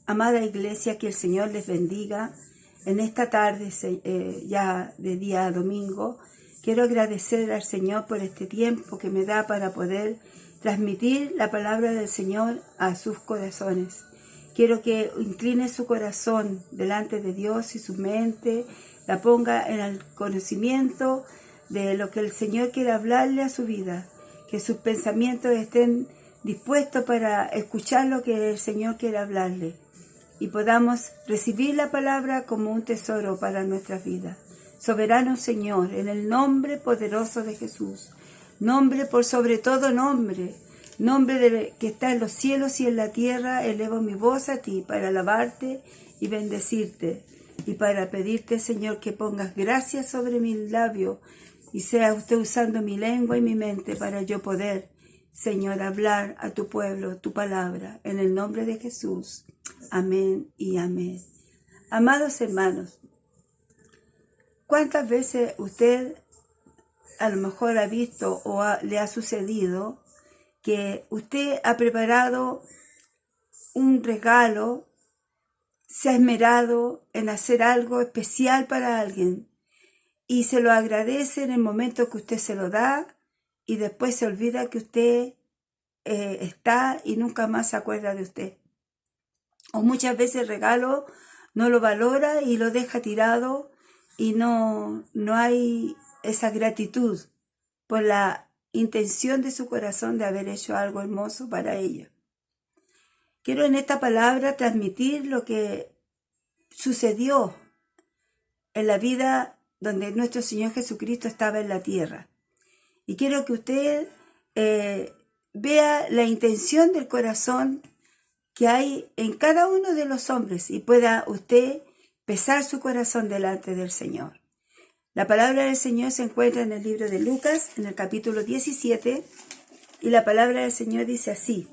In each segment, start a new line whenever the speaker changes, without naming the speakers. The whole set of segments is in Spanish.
Amada iglesia, que el Señor les bendiga. En esta tarde, ya de día domingo, quiero agradecer al Señor por este tiempo que me da para poder transmitir la palabra del Señor a sus corazones. Quiero que incline su corazón delante de Dios y su mente, la ponga en el conocimiento de lo que el Señor quiere hablarle a su vida, que sus pensamientos estén dispuestos para escuchar lo que el Señor quiere hablarle y podamos recibir la palabra como un tesoro para nuestras vidas. Soberano Señor, en el nombre poderoso de Jesús, nombre por sobre todo nombre, nombre que está en los cielos y en la tierra, elevo mi voz a ti para alabarte y bendecirte y para pedirte, Señor, que pongas gracias sobre mi labio y sea usted usando mi lengua y mi mente para yo poder, Señor, hablar a tu pueblo, tu palabra, en el nombre de Jesús. Amén y amén. Amados hermanos, ¿cuántas veces usted a lo mejor ha visto o le ha sucedido que usted ha preparado un regalo, se ha esmerado en hacer algo especial para alguien y se lo agradece en el momento que usted se lo da y después se olvida que usted está y nunca más se acuerda de usted? O muchas veces el regalo no lo valora y lo deja tirado y no hay esa gratitud por la intención de su corazón de haber hecho algo hermoso para ella. Quiero en esta palabra transmitir lo que sucedió en la vida donde nuestro Señor Jesucristo estaba en la tierra. Y quiero que usted vea la intención del corazón que hay en cada uno de los hombres y pueda usted pesar su corazón delante del Señor. La palabra del Señor se encuentra en el libro de Lucas, en el capítulo 17, y la palabra del Señor dice así: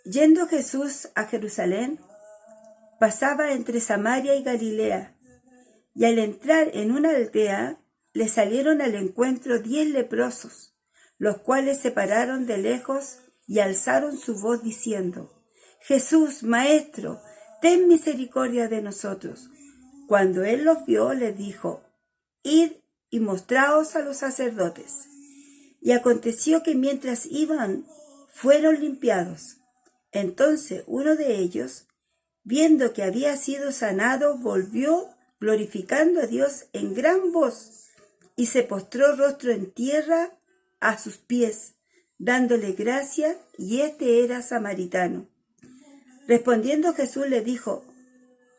Yendo Jesús a Jerusalén, pasaba entre Samaria y Galilea, y al entrar en una aldea, le salieron al encuentro 10 leprosos, los cuales se pararon de lejos y alzaron su voz diciendo: Jesús, Maestro, ten misericordia de nosotros. Cuando él los vio, les dijo: Id y mostraos a los sacerdotes. Y aconteció que mientras iban, fueron limpiados. Entonces uno de ellos, viendo que había sido sanado, volvió glorificando a Dios en gran voz, y se postró rostro en tierra a sus pies, dándole gracia, y este era samaritano. Respondiendo Jesús le dijo: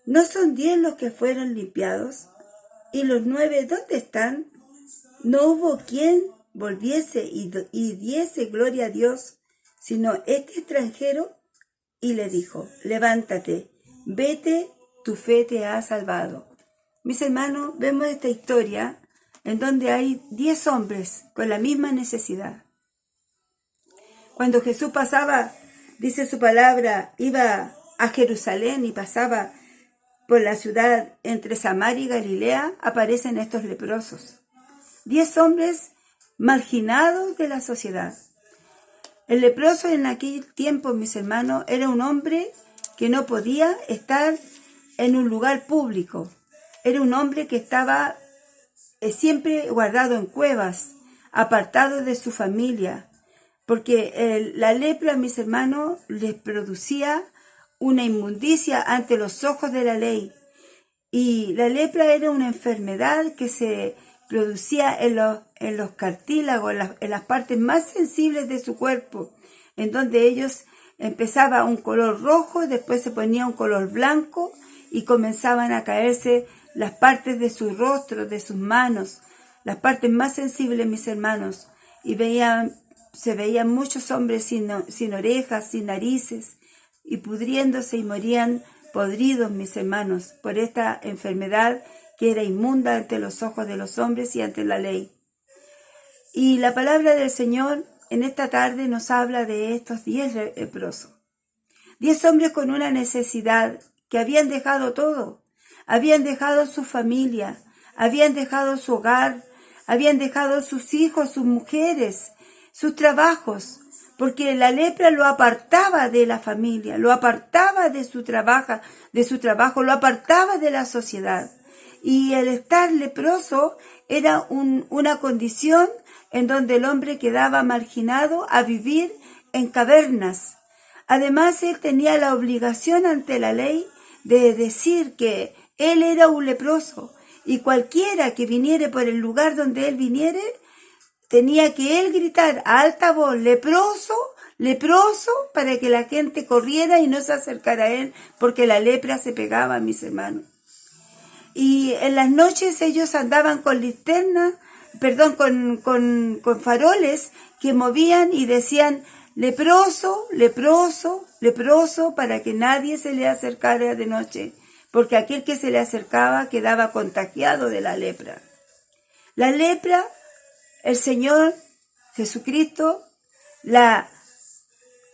¿No son 10 los que fueron limpiados? ¿Y los 9 dónde están? No hubo quien volviese y diese gloria a Dios, sino este extranjero. Y le dijo: levántate, vete, tu fe te ha salvado. Mis hermanos, vemos esta historia en donde hay 10 hombres con la misma necesidad. Cuando Jesús pasaba, dice su palabra, iba a Jerusalén y pasaba por la ciudad entre Samaria y Galilea, aparecen estos leprosos. 10 hombres marginados de la sociedad. El leproso en aquel tiempo, mis hermanos, era un hombre que no podía estar en un lugar público. Era un hombre que estaba siempre guardado en cuevas, apartado de su familia, porque la lepra, mis hermanos, les producía una inmundicia ante los ojos de la ley. Y la lepra era una enfermedad que se producía en los cartílagos, en las partes más sensibles de su cuerpo, en donde ellos empezaba un color rojo, después se ponía un color blanco y comenzaban a caerse las partes de su rostro, de sus manos, las partes más sensibles, mis hermanos, y se veían muchos hombres sin orejas, sin narices, y pudriéndose y morían podridos, mis hermanos, por esta enfermedad que era inmunda ante los ojos de los hombres y ante la ley. Y la palabra del Señor en esta tarde nos habla de estos 10 leprosos. 10 hombres con una necesidad, que habían dejado todo, habían dejado su familia, habían dejado su hogar, habían dejado sus hijos, sus mujeres, sus trabajos, porque la lepra lo apartaba de la familia, lo apartaba de su trabajo, lo apartaba de la sociedad. Y el estar leproso era una condición en donde el hombre quedaba marginado a vivir en cavernas. Además, él tenía la obligación ante la ley de decir que él era un leproso, y cualquiera que viniere por el lugar donde él viniere, tenía que él gritar a alta voz, leproso, leproso, para que la gente corriera y no se acercara a él, porque la lepra se pegaba, mis hermanos. Y en las noches ellos andaban con linternas, con faroles que movían y decían, leproso, leproso, leproso, para que nadie se le acercara de noche, porque aquel que se le acercaba quedaba contagiado de la lepra. La lepra, el Señor Jesucristo la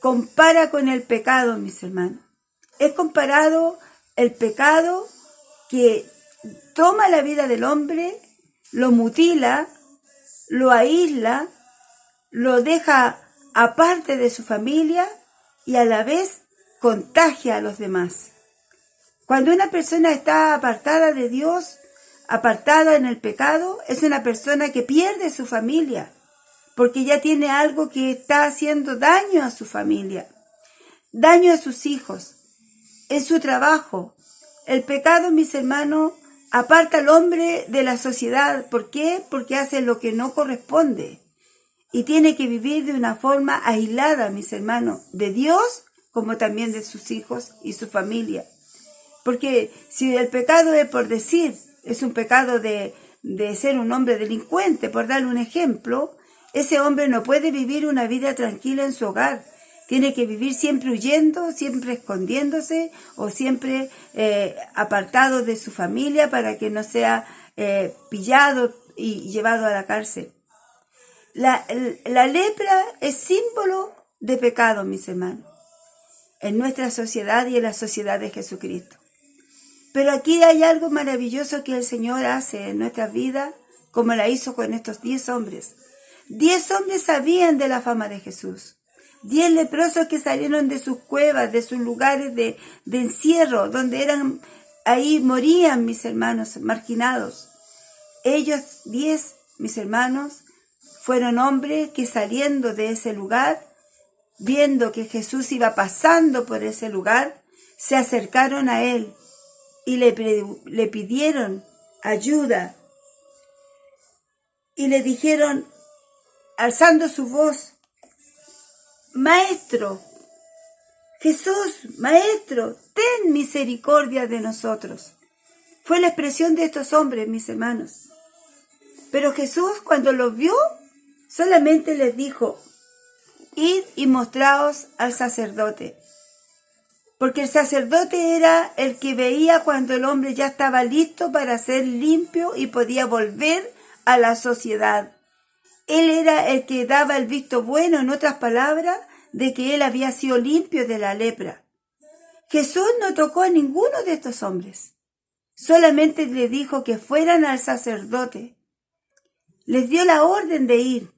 compara con el pecado, mis hermanos. Es comparado el pecado que toma la vida del hombre, lo mutila, lo aísla, lo deja aparte de su familia y a la vez contagia a los demás. Cuando una persona está apartada de Dios, apartada en el pecado, es una persona que pierde su familia, porque ya tiene algo que está haciendo daño a su familia, daño a sus hijos, en su trabajo. El pecado, mis hermanos, aparta al hombre de la sociedad. ¿Por qué? Porque hace lo que no corresponde y tiene que vivir de una forma aislada, mis hermanos, de Dios como también de sus hijos y su familia. Porque si el pecado es por decir, es un pecado de ser un hombre delincuente, por darle un ejemplo, ese hombre no puede vivir una vida tranquila en su hogar. Tiene que vivir siempre huyendo, siempre escondiéndose o siempre apartado de su familia para que no sea pillado y llevado a la cárcel. La lepra es símbolo de pecado, mis hermanos, en nuestra sociedad y en la sociedad de Jesucristo. Pero aquí hay algo maravilloso que el Señor hace en nuestras vidas, como la hizo con estos 10 hombres. 10 hombres sabían de la fama de Jesús. 10 leprosos que salieron de sus cuevas, de sus lugares de encierro, donde ahí morían, mis hermanos, marginados. Ellos 10, mis hermanos, fueron hombres que saliendo de ese lugar, viendo que Jesús iba pasando por ese lugar, se acercaron a él y le pidieron ayuda. Y le dijeron, alzando su voz, Maestro, Jesús, Maestro, ten misericordia de nosotros. Fue la expresión de estos hombres, mis hermanos. Pero Jesús, cuando los vio, solamente les dijo, id y mostraos al sacerdote. Porque el sacerdote era el que veía cuando el hombre ya estaba listo para ser limpio y podía volver a la sociedad. Él era el que daba el visto bueno, en otras palabras, de que él había sido limpio de la lepra. Jesús no tocó a ninguno de estos hombres. Solamente le dijo que fueran al sacerdote. Les dio la orden de ir.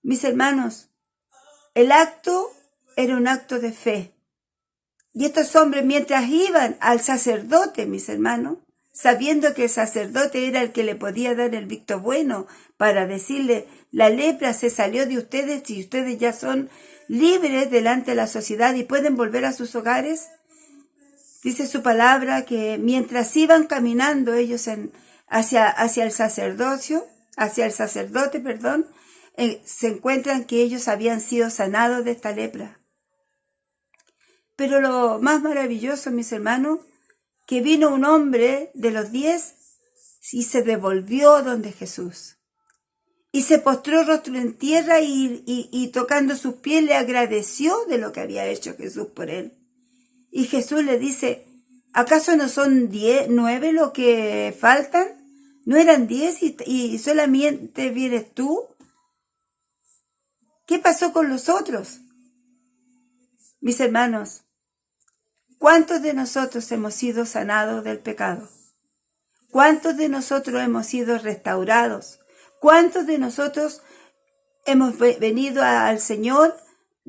Mis hermanos, el acto era un acto de fe. Y estos hombres, mientras iban al sacerdote, mis hermanos, sabiendo que el sacerdote era el que le podía dar el visto bueno para decirle, la lepra se salió de ustedes y ustedes ya son libres delante de la sociedad y pueden volver a sus hogares. Dice su palabra que mientras iban caminando ellos hacia el sacerdote, se encuentran que ellos habían sido sanados de esta lepra. Pero lo más maravilloso, mis hermanos, que vino un hombre de los 10 y se devolvió donde Jesús. Y se postró rostro en tierra y tocando sus pies le agradeció de lo que había hecho Jesús por él. Y Jesús le dice, ¿acaso no son 9 los que faltan? ¿No eran 10 y solamente vienes tú? ¿Qué pasó con los otros? Mis hermanos, ¿cuántos de nosotros hemos sido sanados del pecado? ¿Cuántos de nosotros hemos sido restaurados? ¿Cuántos de nosotros hemos venido al Señor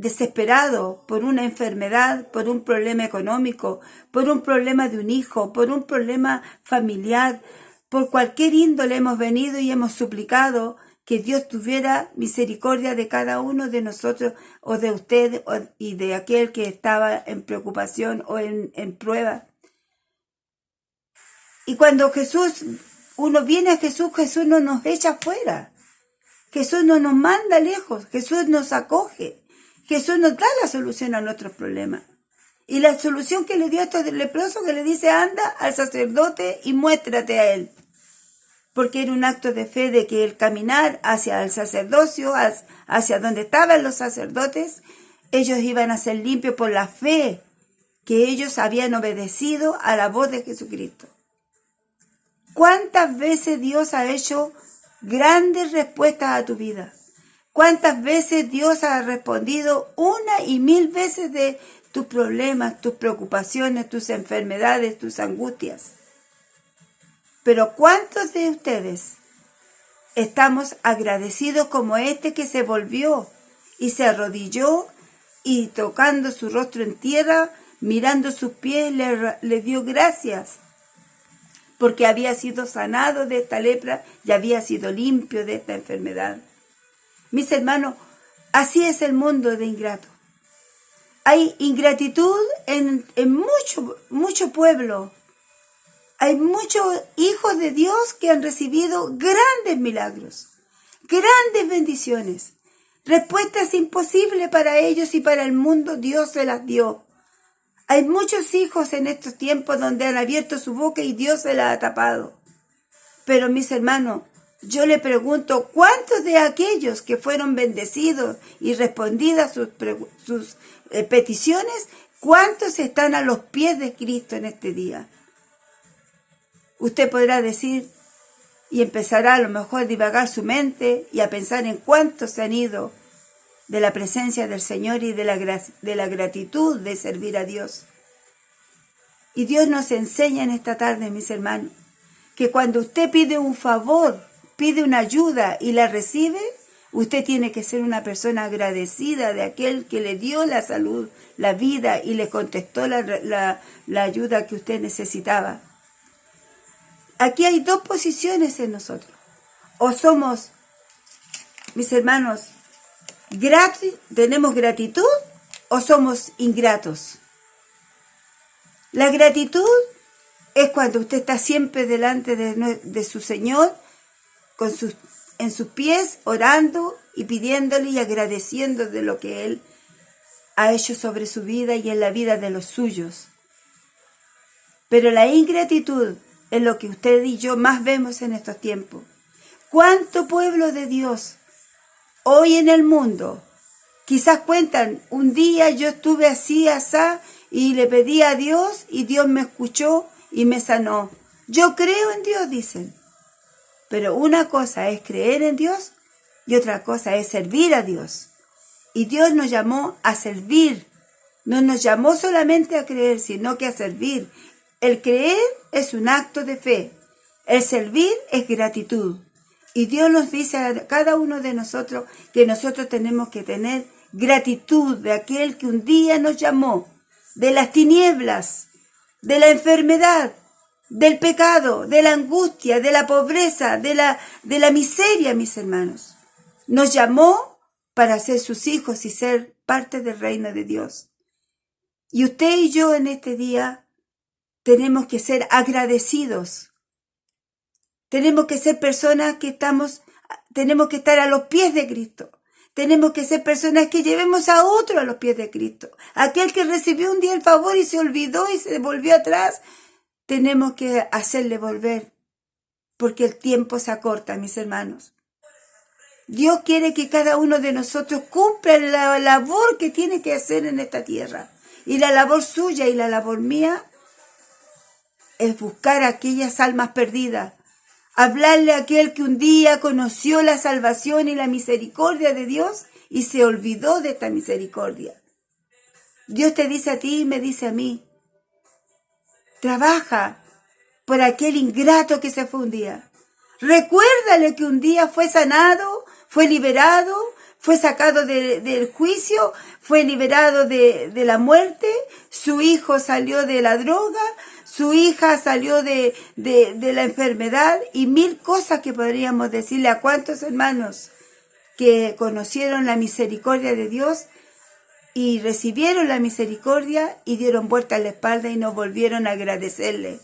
desesperado por una enfermedad, por un problema económico, por un problema de un hijo, por un problema familiar, por cualquier índole hemos venido y hemos suplicado que Dios tuviera misericordia de cada uno de nosotros o de usted y de aquel que estaba en preocupación o en prueba. Y cuando uno viene a Jesús, Jesús no nos echa fuera. Jesús no nos manda lejos, Jesús nos acoge. Jesús nos da la solución a nuestros problemas. Y la solución que le dio a estos leprosos, que le dice, anda al sacerdote y muéstrate a él. Porque era un acto de fe de que el caminar hacia el sacerdocio, hacia donde estaban los sacerdotes, ellos iban a ser limpios por la fe que ellos habían obedecido a la voz de Jesucristo. ¿Cuántas veces Dios ha hecho grandes respuestas a tu vida? ¿Cuántas veces Dios ha respondido una y mil veces de tus problemas, tus preocupaciones, tus enfermedades, tus angustias? Pero ¿cuántos de ustedes estamos agradecidos como este que se volvió y se arrodilló y tocando su rostro en tierra, mirando sus pies, le dio gracias? Porque había sido sanado de esta lepra y había sido limpio de esta enfermedad. Mis hermanos, así es el mundo de ingrato. Hay ingratitud en mucho pueblo. Hay muchos hijos de Dios que han recibido grandes milagros, grandes bendiciones. Respuestas imposibles para ellos y para el mundo, Dios se las dio. Hay muchos hijos en estos tiempos donde han abierto su boca y Dios se la ha tapado. Pero mis hermanos, yo le pregunto, ¿cuántos de aquellos que fueron bendecidos y respondidas sus peticiones, cuántos están a los pies de Cristo en este día? Usted podrá decir y empezará a lo mejor a divagar su mente y a pensar en cuántos se han ido de la presencia del Señor y de la gratitud de servir a Dios. Y Dios nos enseña en esta tarde, mis hermanos, que cuando usted pide un favor, pide una ayuda y la recibe, usted tiene que ser una persona agradecida de aquel que le dio la salud, la vida y le contestó la ayuda que usted necesitaba. Aquí hay dos posiciones en nosotros. O somos, mis hermanos, tenemos gratitud o somos ingratos. La gratitud es cuando usted está siempre delante de su Señor, en sus pies, orando y pidiéndole y agradeciendo de lo que Él ha hecho sobre su vida y en la vida de los suyos. Pero la ingratitud es lo que usted y yo más vemos en estos tiempos. ¿Cuánto pueblo de Dios hoy en el mundo quizás cuentan, un día yo estuve así, asá, y le pedí a Dios y Dios me escuchó y me sanó? Yo creo en Dios, dicen. Pero una cosa es creer en Dios y otra cosa es servir a Dios. Y Dios nos llamó a servir. No nos llamó solamente a creer, sino que a servir. El creer es un acto de fe. El servir es gratitud. Y Dios nos dice a cada uno de nosotros que nosotros tenemos que tener gratitud de aquel que un día nos llamó de las tinieblas, de la enfermedad, del pecado, de la angustia, de la pobreza, de la miseria, mis hermanos. Nos llamó para ser sus hijos y ser parte del reino de Dios. Y usted y yo en este día tenemos que ser agradecidos. Tenemos que ser personas tenemos que estar a los pies de Cristo. Tenemos que ser personas que llevemos a otro a los pies de Cristo. Aquel que recibió un día el favor y se olvidó y se volvió atrás, tenemos que hacerle volver, porque el tiempo se acorta, mis hermanos. Dios quiere que cada uno de nosotros cumpla la labor que tiene que hacer en esta tierra. Y la labor suya y la labor mía es buscar a aquellas almas perdidas, hablarle a aquel que un día conoció la salvación y la misericordia de Dios y se olvidó de esta misericordia. Dios te dice a ti y me dice a mí, trabaja por aquel ingrato que se fue un día. Recuérdale que un día fue sanado, fue liberado, fue sacado del juicio, fue liberado de la muerte, su hijo salió de la droga, su hija salió de la enfermedad y mil cosas que podríamos decirle a cuántos hermanos que conocieron la misericordia de Dios y recibieron la misericordia y dieron vuelta a la espalda y no volvieron a agradecerle.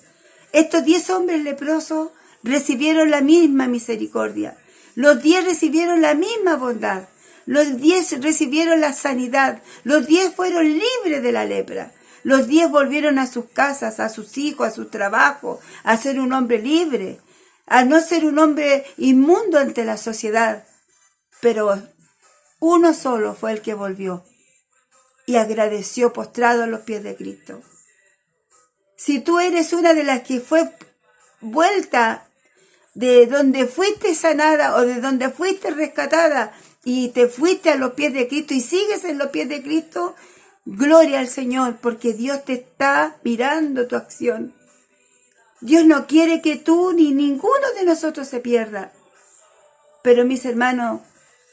Estos 10 hombres leprosos recibieron la misma misericordia. Los 10 recibieron la misma bondad. Los 10 recibieron la sanidad. Los 10 fueron libres de la lepra. Los 10 volvieron a sus casas, a sus hijos, a su trabajo, a ser un hombre libre, a no ser un hombre inmundo ante la sociedad. Pero uno solo fue el que volvió y agradeció postrado a los pies de Cristo. Si tú eres una de las que fue vuelta de donde fuiste sanada o de donde fuiste rescatada y te fuiste a los pies de Cristo y sigues en los pies de Cristo, gloria al Señor, porque Dios te está mirando tu acción. Dios no quiere que tú ni ninguno de nosotros se pierda. Pero mis hermanos,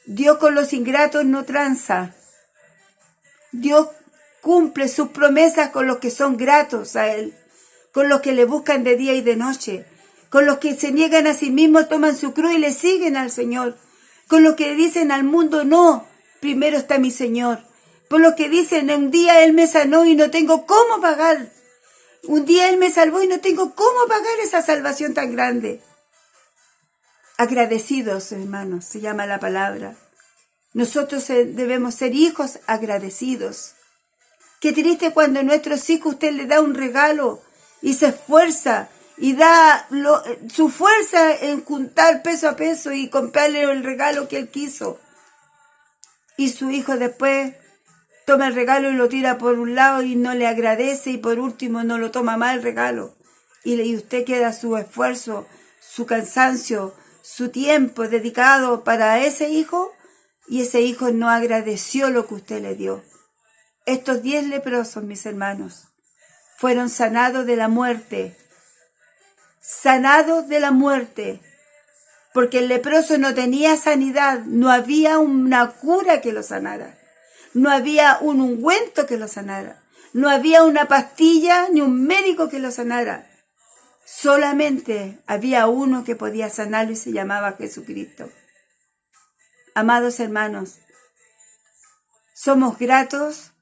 Dios con los ingratos no tranza. Dios cumple sus promesas con los que son gratos a Él, con los que le buscan de día y de noche, con los que se niegan a sí mismos, toman su cruz y le siguen al Señor, con los que dicen al mundo, no, primero está mi Señor, por los que dicen, un día Él me sanó y no tengo cómo pagar, un día Él me salvó y no tengo cómo pagar esa salvación tan grande. Agradecidos, hermanos, se llama la palabra. Nosotros debemos ser hijos agradecidos. Qué triste cuando a nuestros hijos usted le da un regalo y se esfuerza y da su fuerza en juntar peso a peso y comprarle el regalo que él quiso. Y su hijo después toma el regalo y lo tira por un lado y no le agradece y por último no lo toma más el regalo. Y usted queda su esfuerzo, su cansancio, su tiempo dedicado para ese hijo y ese hijo no agradeció lo que usted le dio. Estos 10 leprosos, mis hermanos, fueron sanados de la muerte. Sanados de la muerte. Porque el leproso no tenía sanidad. No había una cura que lo sanara. No había un ungüento que lo sanara. No había una pastilla ni un médico que lo sanara. Solamente había uno que podía sanarlo y se llamaba Jesucristo. Amados hermanos, ¿somos gratos?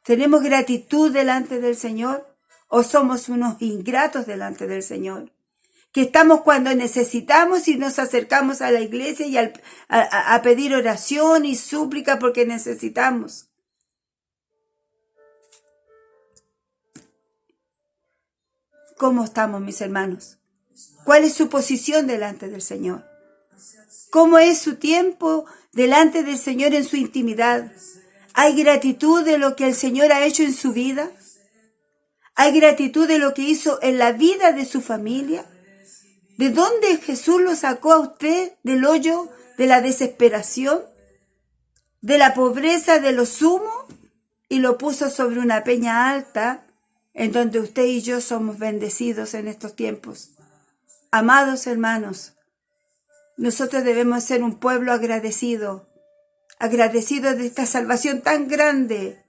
¿Tenemos gratitud delante del Señor? ¿O somos unos ingratos delante del Señor? Que estamos cuando necesitamos y nos acercamos a la iglesia y a pedir oración y súplica porque necesitamos. ¿Cómo estamos, mis hermanos? ¿Cuál es su posición delante del Señor? ¿Cómo es su tiempo delante del Señor en su intimidad? ¿Hay gratitud de lo que el Señor ha hecho en su vida? ¿Hay gratitud de lo que hizo en la vida de su familia? ¿De dónde Jesús lo sacó a usted? ¿Del hoyo de la desesperación? ¿De la pobreza de lo sumo? Y lo puso sobre una peña alta en donde usted y yo somos bendecidos en estos tiempos. Amados hermanos, nosotros debemos ser un pueblo agradecido de esta salvación tan grande,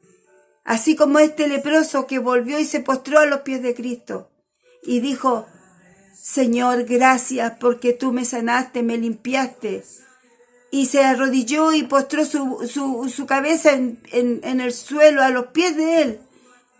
así como este leproso que volvió y se postró a los pies de Cristo y dijo, Señor, gracias porque tú me sanaste, me limpiaste, y se arrodilló y postró su cabeza en el suelo a los pies de él,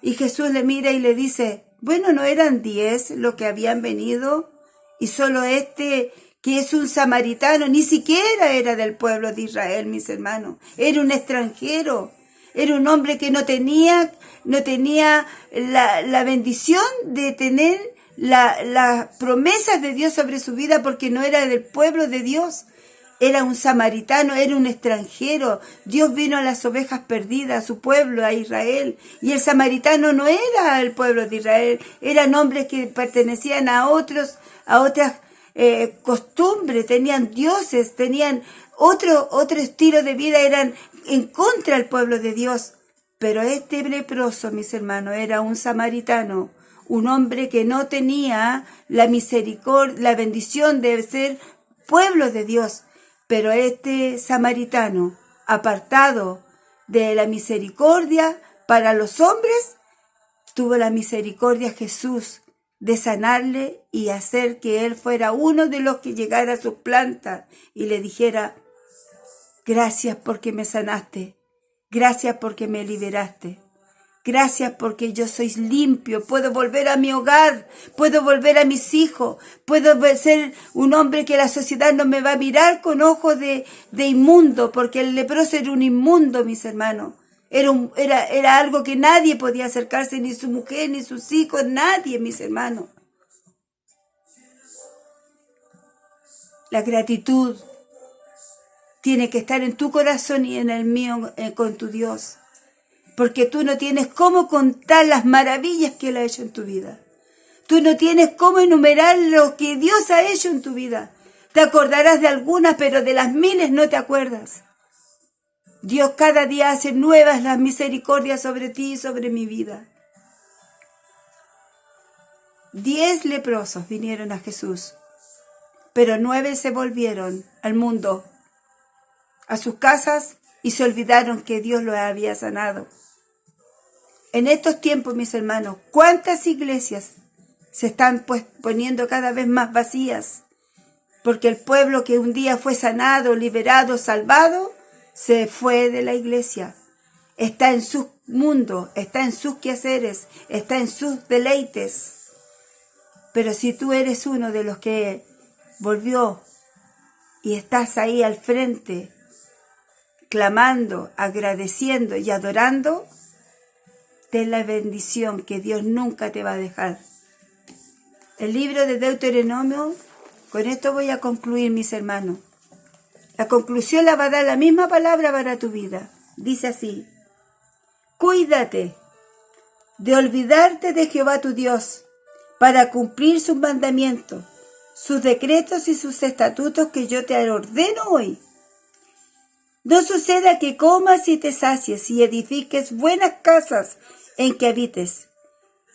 y Jesús le mira y le dice, bueno, ¿no eran 10 los que habían venido? Y solo este que es un samaritano, ni siquiera era del pueblo de Israel, mis hermanos. Era un extranjero, era un hombre que no tenía la bendición de tener las promesas de Dios sobre su vida porque no era del pueblo de Dios. Era un samaritano, era un extranjero. Dios vino a las ovejas perdidas, a su pueblo, a Israel. Y el samaritano no era el pueblo de Israel, eran hombres que pertenecían a otras costumbres, tenían dioses, tenían otro estilo de vida, eran en contra del pueblo de Dios. Pero este leproso, mis hermanos, era un samaritano, un hombre que no tenía la misericordia, la bendición de ser pueblo de Dios. Pero este samaritano apartado de la misericordia para los hombres, tuvo la misericordia Jesús de sanarle y hacer que él fuera uno de los que llegara a sus plantas y le dijera: gracias porque me sanaste, gracias porque me liberaste, gracias porque yo soy limpio, puedo volver a mi hogar, puedo volver a mis hijos, puedo ser un hombre que la sociedad no me va a mirar con ojos de inmundo, porque el leproso era un inmundo, mis hermanos. Era algo que nadie podía acercarse, ni su mujer, ni sus hijos, nadie, mis hermanos. La gratitud tiene que estar en tu corazón y en el mío con tu Dios. Porque tú no tienes cómo contar las maravillas que Él ha hecho en tu vida. Tú no tienes cómo enumerar lo que Dios ha hecho en tu vida. Te acordarás de algunas, pero de las miles no te acuerdas. Dios cada día hace nuevas las misericordias sobre ti y sobre mi vida. 10 leprosos vinieron a Jesús, pero 9 se volvieron al mundo, a sus casas, y se olvidaron que Dios los había sanado. En estos tiempos, mis hermanos, ¿cuántas iglesias se están poniendo cada vez más vacías? Porque el pueblo que un día fue sanado, liberado, salvado, se fue de la iglesia. Está en su mundo, está en sus quehaceres, está en sus deleites. Pero si tú eres uno de los que volvió y estás ahí al frente, clamando, agradeciendo y adorando, ten la bendición que Dios nunca te va a dejar. El libro de Deuteronomio, con esto voy a concluir, mis hermanos. La conclusión la va a dar la misma palabra para tu vida. Dice así: cuídate de olvidarte de Jehová tu Dios para cumplir sus mandamientos, sus decretos y sus estatutos que yo te ordeno hoy. No suceda que comas y te sacies y edifiques buenas casas en que habites,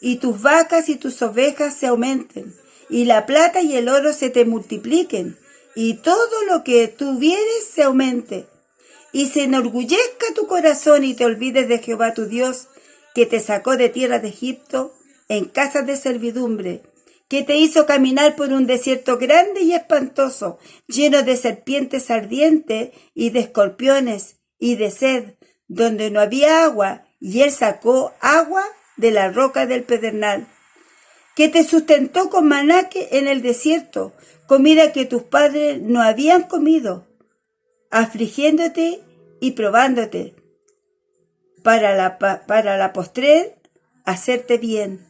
y tus vacas y tus ovejas se aumenten, y la plata y el oro se te multipliquen, y todo lo que tuvieres se aumente, y se enorgullezca tu corazón y te olvides de Jehová tu Dios, que te sacó de tierra de Egipto en casa de servidumbre, que te hizo caminar por un desierto grande y espantoso, lleno de serpientes ardientes y de escorpiones y de sed, donde no había agua, y él sacó agua de la roca del pedernal, que te sustentó con maná en el desierto, comida que tus padres no habían comido, afligiéndote y probándote, para la postrer hacerte bien.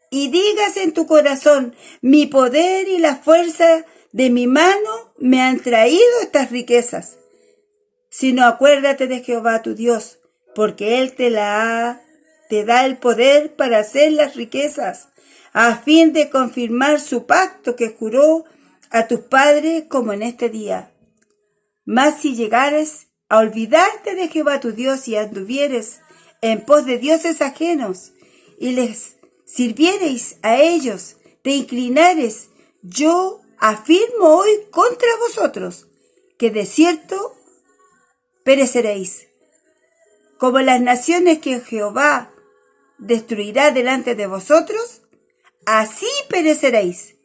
Y digas en tu corazón: mi poder y la fuerza de mi mano me han traído estas riquezas. Sino acuérdate de Jehová tu Dios, porque Él te da el poder para hacer las riquezas, a fin de confirmar su pacto que juró a tus padres como en este día. Mas si llegares a olvidarte de Jehová tu Dios y anduvieres en pos de dioses ajenos, y les sirviereis a ellos, te inclinares, yo afirmo hoy contra vosotros, que de cierto pereceréis, como las naciones que Jehová destruirá delante de vosotros, así pereceréis,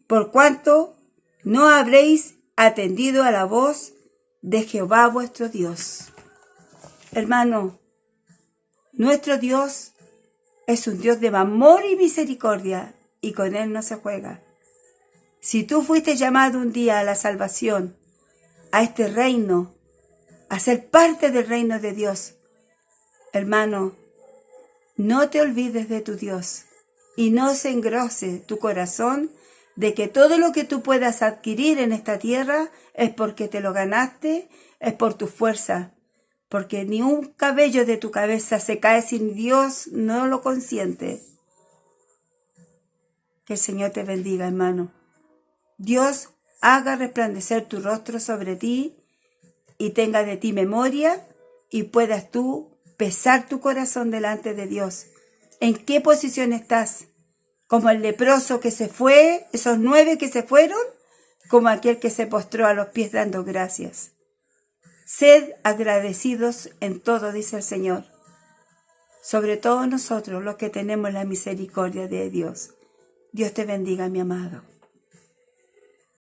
por cuanto no habréis atendido a la voz de Jehová vuestro Dios. Hermano, nuestro Dios es un Dios de amor y misericordia, y con Él no se juega. Si tú fuiste llamado un día a la salvación, a este reino, a ser parte del reino de Dios, hermano, no te olvides de tu Dios y no se engrose tu corazón de que todo lo que tú puedas adquirir en esta tierra es porque te lo ganaste, es por tu fuerza, porque ni un cabello de tu cabeza se cae sin Dios no lo consiente. Que el Señor te bendiga, hermano. Dios haga resplandecer tu rostro sobre ti y tenga de ti memoria, y puedas tú pesar tu corazón delante de Dios. ¿En qué posición estás? ¿Como el leproso que se fue, esos 9 que se fueron? ¿Como aquel que se postró a los pies dando gracias? Sed agradecidos en todo, dice el Señor. Sobre todo nosotros, los que tenemos la misericordia de Dios. Dios te bendiga, mi amado.